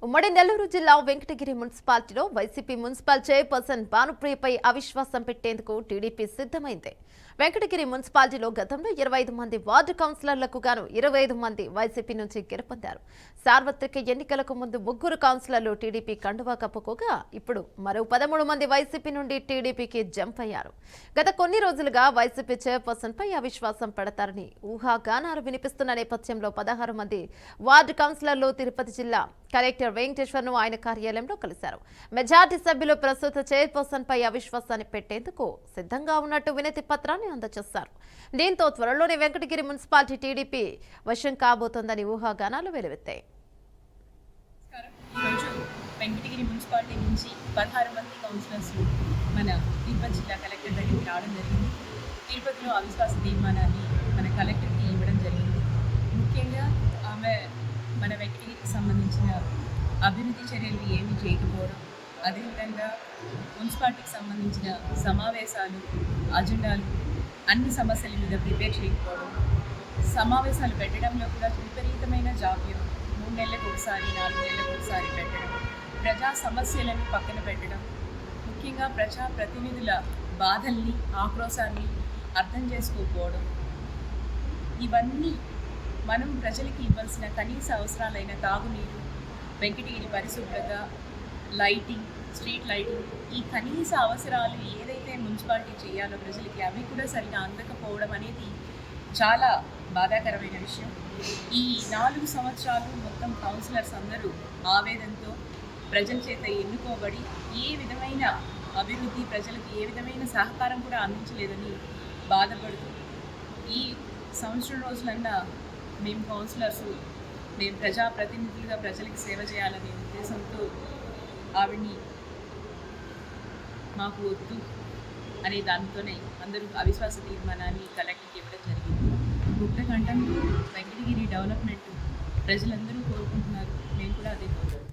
ఉమ్మడి నెల్లూరు జిల్లా వెంకటగిరి మున్సిపాలిటీలో వైసీపీ మున్సిపల్ చైర్పర్సన్ భానుప్రియపై అవిశ్వాసం పెట్టేందుకు టీడీపీ సిద్ధమైంది. వెంకటగిరి మున్సిపాలిటీలో గతంలో 25 మంది వార్డు కౌన్సిలర్లకు గాను 25 మంది వైసీపీ నుంచి గెలుపొందారు. సార్వత్రిక ఎన్నికలకు ముందు 3 కౌన్సిలర్లు టీడీపీ కండువా కప్పుకోగా ఇప్పుడు మరో 13 మంది వైసీపీ నుండి టీడీపీకి జంప్ అయ్యారు. గత కొన్ని రోజులుగా వైసీపీ చైర్పర్సన్ పై అవిశ్వాసం పెడతారని ఊహాగానాలు వినిపిస్తున్న నేపథ్యంలో 16 మంది వార్డు కౌన్సిలర్లు తిరుపతి జిల్లా కలెక్టర్ వెంకటేశ్వర్ను ఆయన కార్యాలయంలో కలిశారు. మెజార్టీ సభ్యులు ప్రస్తుత చైర్పర్సన్ పై అవిశ్వాసాన్ని పెట్టేందుకు సిద్ధంగా ఉన్నట్టు వినతి పత్రాన్ని అందజేశారు. దీంతో త్వరలోనే వెంకటగిరి మున్సిపాలిటీ టీడీపీ వశం కాబోతోందని ఊహాగానాలు వెలువెత్తాయి. వెంకటగిరి మున్సిపాలిటీ నుంచి 16 మంది కౌన్సిలర్స్ మన తిరుపతి జిల్లా కలెక్టర్ దగ్గరికి రావడం జరిగింది. తిరుపతిలో అవిశ్వాస తీర్మానాన్ని మన కలెక్టర్కి ఇవ్వడం జరిగింది. ముఖ్యంగా ఆమె మన వెంకటగిరికి సంబంధించిన అభివృద్ధి చర్యలు ఏమీ చేయకపోవడం, అదేవిధంగా మున్సిపాలిటీకి సంబంధించిన సమావేశాలు అజెండాలు అన్ని సమస్యల మీద ప్రిపేర్ చేయకపోవడం, సమావేశాలు పెట్టడంలో కూడా విపరీతమైన జాప్యం, 3 నెలలకు ఒకసారి 4 నెలలకు ఒకసారి పెట్టడం, ప్రజా సమస్యలను పక్కన పెట్టడం, ముఖ్యంగా ప్రజా ప్రతినిధుల బాధల్ని ఆక్రోశాన్ని అర్థం చేసుకోకపోవడం, ఇవన్నీ మనం ప్రజలకి ఇవ్వాల్సిన కనీస అవసరాలైన తాగునీరు, వెంకటగిరి పరిశుభ్రత, లైటింగ్, స్ట్రీట్ లైటింగ్, ఈ కనీస అవసరాలు ఏదైతే మున్సిపాలిటీ చేయాలో ప్రజలకి అవి కూడా సరిగా అందకపోవడం అనేది చాలా బాధాకరమైన విషయం. ఈ 4 సంవత్సరాలు మొత్తం కౌన్సిలర్స్ అందరూ ఆవేదనతో ప్రజల చేత ఎన్నుకోబడి ఏ విధమైన అభివృద్ధి, ప్రజలకు ఏ విధమైన సహకారం కూడా అందించలేదని బాధపడుతూ ఈ సంవత్సరం రోజులన్నా మేము కౌన్సిలర్స్, మేము ప్రజాప్రతినిధులుగా ప్రజలకు సేవ చేయాలనే ఉద్దేశంతో ఆవిడ్ని మాకు వద్దు అనే దానితోనే అందరూ అవిశ్వాస తీర్మానాన్ని కలెక్టర్కి ఇవ్వడం జరిగింది. ముఖ్య కంటంతో వెంకటగిరి డెవలప్మెంట్ ప్రజలందరూ కోరుకుంటున్నారు. మేము కూడా అదే కోరుకుంటున్నాం.